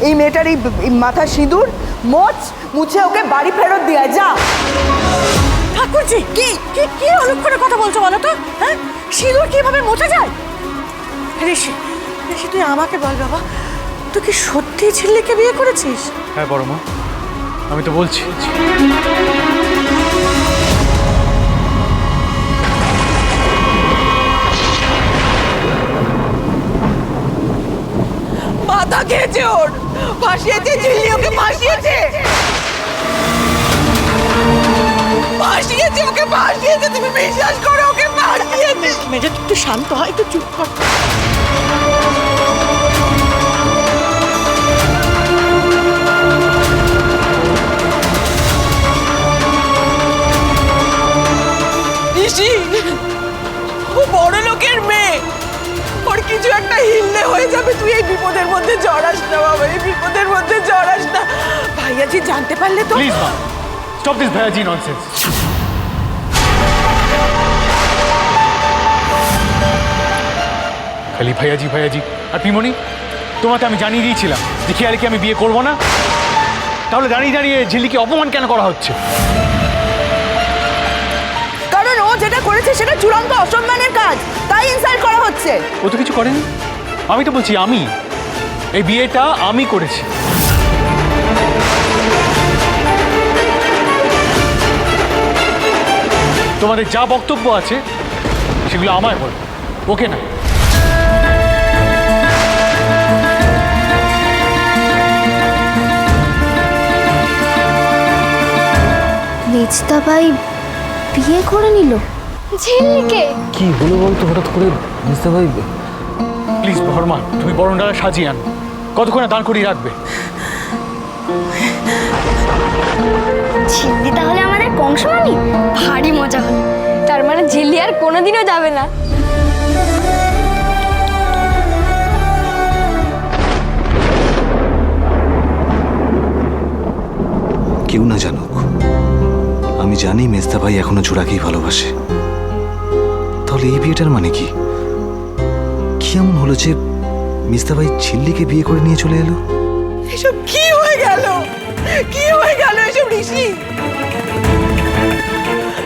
এই মেয়েটার এই মাথা সিঁদুর মুছে ওকে বাড়ি ফেরত দিয়ে যা। ঠাকুরজি কি কি কি অলক্ষণে কথা বলছো বলো তো? হ্যাঁ, সিঁদুর কিভাবে মুছে যায়? ঋষি ঋষি তুই আমাকে বল বাবা, তুই কি সত্যি ঝিল্লিকে বিয়ে করেছিস? হ্যাঁ বড় মা, আমি তো বলছি। মাথা খেয়েছে ওর, ফাঁসিয়েছে ঝিল্লি, ওকে ফাঁসিয়েছে, ফাঁসিয়েছে, ওকে ফাঁসিয়েছে, তুমি বিশ্বাস করো ওকে ফাঁসিয়েছে। মেজে একটু শান্ত হয়, একটু চুপ কর। ঋষি ও বড় লোকের মেয়ে, ওর কিছু একটা হিললে হয়ে যাবে। তুই এই বিপদের মধ্যে জড়াস না বাবা, এই বিপদের মধ্যে জড়াস না। ভাইয়াজি জানতে পারলে তো। প্লিজ মা, স্টপ দিস ভাইয়াজি ননসেন্স। খালি ভাইয়াজি ভাইয়াজি। আর পিমনি, তোমাকে আমি জানিয়ে দিয়েছিলাম যে খেয়ালিকে আমি বিয়ে করবো না, তাহলে দাঁড়িয়ে দাঁড়িয়ে ঝিল্লিকে অপমান কেন করা হচ্ছে? কারণ ও যেটা করেছে সেটা চূড়ান্ত অসম্মানের কাজ, তাই ইনসাল্ট করা হচ্ছে। ও তো কিছু করেনি, আমি তো বলছি আমি এই বিয়েটা আমি করেছি। তোমাদের যা বক্তব্য আছে সেগুলো আমায় বলো, ওকে না। মেজদা ভাই বিয়ে করে নিল ঝিল্লিকে? কি হলো বলতো হঠাৎ করে মেজদা ভাই? প্লিজ বহরমা, তুমি বরণডালা সাজিয়ে আনো। কতক্ষণে দান করিয়ে রাখবে? ঝিল্লি তাহলে আমাদের কংসমানি? ভারী মজা হলো। তার মানে ঝিল্লি আর কোনোদিনও যাবে না। কেউ না জানুক, আমি জানি মেজদা ভাই এখনো জোড়াকেই ভালোবাসে। তাহলে এই বিয়েটার মানে কি? কি এমন হলো যে মেজদা ভাই ঝিল্লিকে বিয়ে করে নিয়ে চলে এলো? এসব কি হয়ে গেল? কি হয়ে গেল এসব ঋষি?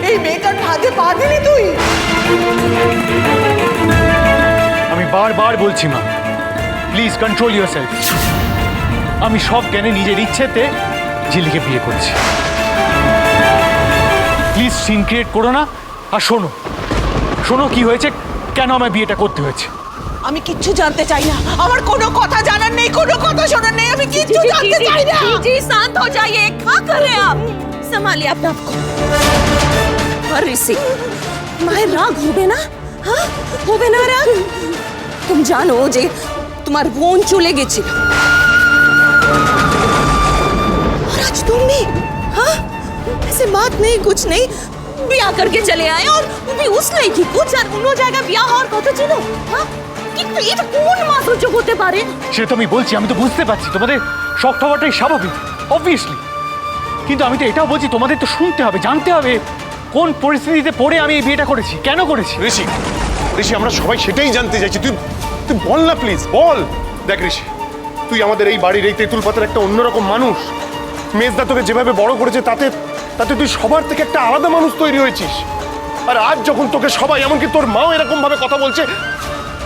এই মেয়েটার ফাঁদে পা দিলি তুই? আমি বারবার বলছি মা, প্লিজ কন্ট্রোল ইউরসেলফ। আমি সব জ্ঞানে নিজের ইচ্ছেতে ঝিল্লিকে বিয়ে করছি। প্লিজ সিন ক্রিয়েট করো না। আর শোনো শোনো, কি হয়েছে, কেন আমায় বিয়েটা করতে হয়েছে? আমি কিচ্ছু জানতে চাই না, আমার কোনো কথা জানার নেই, কোনো কথা শোনার নেই, আমি কিচ্ছু জানতে চাই না। जी शांत हो जाइए, क्या कर रहे हैं आप? संभालिए अपने आप को। और ऋषि, माय राग होबे ना? हाँ होबे ना राग? तुम जानो जे तुम्हार বোন চলে গেছিল, और आज तुम भी हाँ ऐसे बात नहीं कुछ नहीं ब्याह करके चले आए, और वो भी उस लड़की को যার অন্য জায়গায় বিয়া হওয়ার কথা ছিল। হ্যাঁ কিন্তু এটা কোন মাসুযোগ হতে পারে? সে তো আমি বলছি, আমি তো বুঝতে পারছি তোমাদের শখ হওয়াটাই স্বাভাবিক, অবভিয়াসলি। কিন্তু আমি তো এটাও বলছি, তোমাদের তো শুনতে হবে, জানতে হবে কোন পরিস্থিতিতে পড়ে আমি এই বিয়েটা করেছি, কেন করেছি। ঋষি, ঋষি আমরা সবাই সেটাই জানতে চাইছি। তুই তুই বল না প্লিজ, বল। দেখ ঋষি, তুই আমাদের এই বাড়ির এই তেঁতুল পাতার একটা অন্যরকম মানুষ। মেজদা তোকে যেভাবে বড় করেছে তাতে তাতে তুই সবার থেকে একটা আলাদা মানুষ তৈরি হয়েছিস। আর আজ যখন তোকে সবাই, এমনকি তোর মাও এরকম ভাবে কথা বলছে,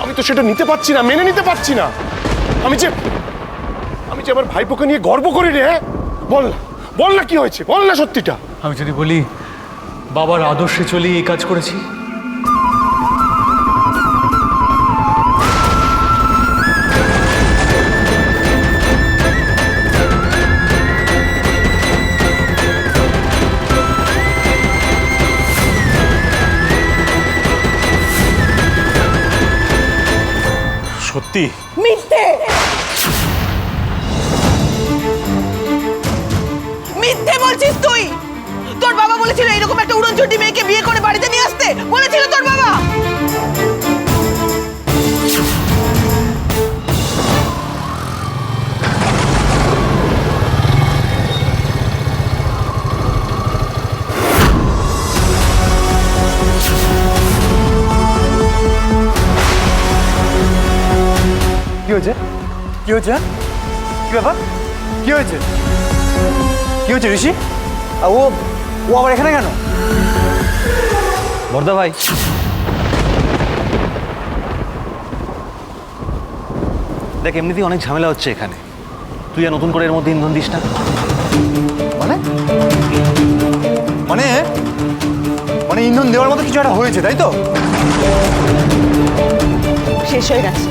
আমি তো সেটা নিতে পারছি না, মেনে নিতে পারছি না। আমি যে আমার ভাইপোকে নিয়ে গর্ব করি রে। বল না, বল না কি হয়েছে, বল না সত্যিটা। আমি যদি বলি বাবার আদর্শে চলে এই কাজ করেছি, সত্যি? মিথ্যে, মিথ্যে বলছিস তুই। তোর বাবা বলেছিল এরকম একটা উড়নচণ্ডী মেয়েকে বিয়ে করে বাড়িতে নিয়ে আসতে, বলেছিল তোর বাবা? কি হয়েছে? কি হয়েছে? কি ব্যাপার? কি হয়েছে? কি হয়েছে ঋষি? ও ও আবার এখানে কেন? বর্দা ভাই, দেখ এমনিতেই অনেক ঝামেলা হচ্ছে এখানে, তুই আর নতুন করে এর মধ্যে ইন্ধন দিস না। মানে মানে মানে ইন্ধন দেওয়ার মতো কিছু একটা হয়েছে, তাই তো? শেষ হয়ে গেছে,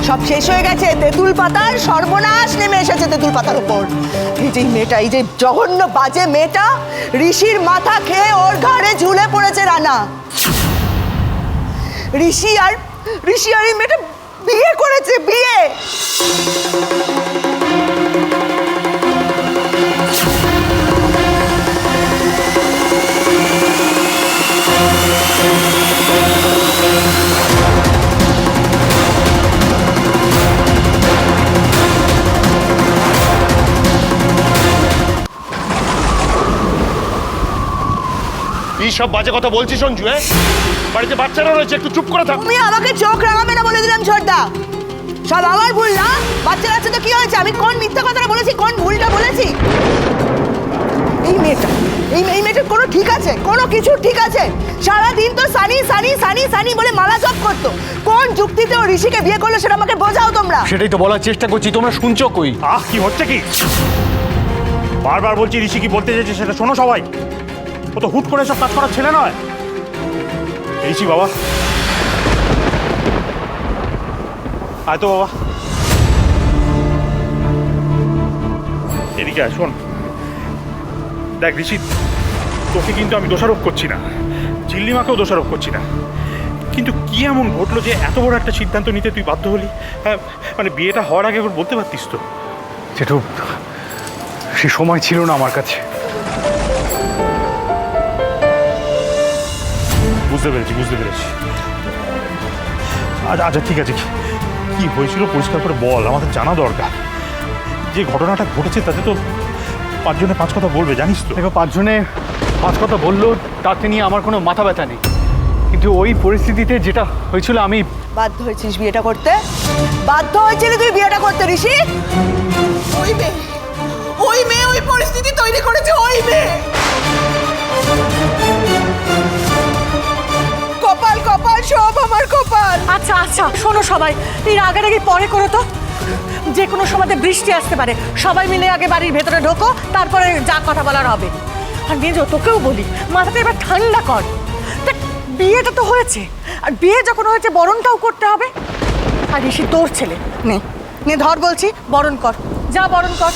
সব শেষ হয়ে গেছে। তেঁতুল পাতার সর্বনাশ নেমে এসেছে তেঁতুল পাতার উপর। এই যে মেয়েটা, এই যে জঘন্য বাজে মেয়েটা ঋষির মাথা খেয়ে ওর ঘাড়ে ঝুলে পড়েছে রানা। ঋষি আর এই মেয়েটা বিয়ে করেছে, বিয়ে। এই সব বাজে কথা বলছিস সঞ্জু? হ্যাঁ, বাড়িতে বাচ্চারা রয়েছে, একটু চুপ করে থাক। তুমি আমাকে চোখ রাঙাবে না বলে দিলাম ছোটদা। সব আমার ভুল না? বাচ্চা আছে তো কি হয়েছে? আমি কোন মিথ্যা কথাটা বলেছি, কোন ভুলটা বলেছি? এই মেয়েটার কোনো ঠিক আছে? কোনো কিছু ঠিক আছে? সারাদিন তো সানি সানি সানি সানি বলে মালা জপ করতো। কোন যুক্তিতে ও ঋষিকে বিয়ে করলো সেটা আমাকে বোঝাও তোমরা। সেটাই তো বলার চেষ্টা করছি, তোমরা শুনছো কই? কি হচ্ছে কি? বারবার বলছি ঋষি কি বলতে চাইছে সেটা শোনো সবাই। ও তো হুট করে সব কাজ করার ছেলে নয়। ঋষি বাবা, আয় তো বাবা, এদিকে আয়। শোন দেখ ঋষি, তোকে কিন্তু আমি দোষারোপ করছি না, ঝিল্লিমাকেও দোষারোপ করছি না, কিন্তু কি এমন ঘটলো যে এত বড় একটা সিদ্ধান্ত নিতে তুই বাধ্য হলি? হ্যাঁ, মানে বিয়েটা হওয়ার আগে একবার বলতে পারতিস তো। যেটু সে সময় ছিল না আমার কাছে। বুঝতে পেরেছি। আচ্ছা ঠিক আছে, কি হয়েছিল পরিষ্কার করে বল, আমাদের জানা দরকার। যে ঘটনাটা ঘটেছে তাতে তো 5 জনে 5 কথা বলবে, জানিস তো। দেখো, 5 জনে 5 কথা বললেও তাতে নিয়ে আমার কোনো মাথা ব্যথা নেই, কিন্তু ওই পরিস্থিতিতে যেটা হয়েছিল আমি বাধ্য হয়েছিস বিয়েটা করতে? বাধ্য হয়েছিলি তুই বিয়েটা করতে ঋষি? ওই মেয়ে ওই পরিস্থিতি তৈরি করেছে, ওই মেয়ে। কপাল কপাল সব আমার কপাল। আচ্ছা আচ্ছা শোনো সবাই, এই রাগারাগি পরে করো তো। যে কোনো সময় বৃষ্টি আসতে পারে, সবাই মিলে আগে বাড়ির ভেতরে ঢোকো, তারপরে যা কথা বলার হবে। আর মেজো, তোকেও বলি, মাথাটা এবার ঠান্ডা কর। দেখ, বিয়েটা তো হয়েছে, আর বিয়ে যখন হয়েছে বরণটাও করতে হবে। আর ঋষি তোর ছেলে, নে ধর বলছি, বরণ কর, যা বরণ কর।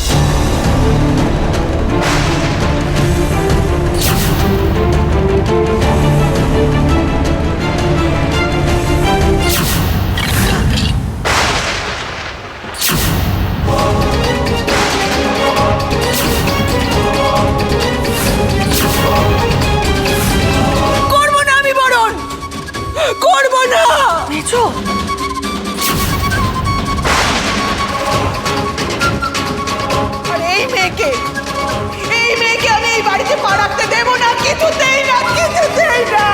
করবো না মেজো, আর এই মেয়েকে আমি এই বাড়িতে পা রাখতে দেবো না, কিছুতেই না, কিছুতেই না।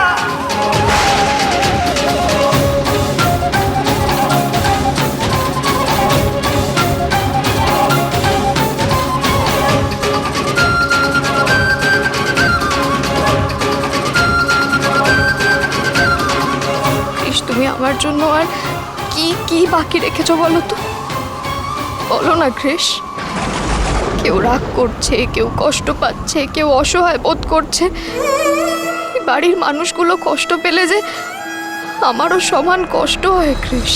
তুমি আমার জন্য আর কি কি বাকি রেখেছো বলো তো? বলো না কৃষ। কেউ রাগ করছে, কেউ কষ্ট পাচ্ছে, কেউ অসহায় বোধ করছে। বাড়ির মানুষগুলো কষ্ট পেলে যে আমারও সমান কষ্ট হয় কৃষ।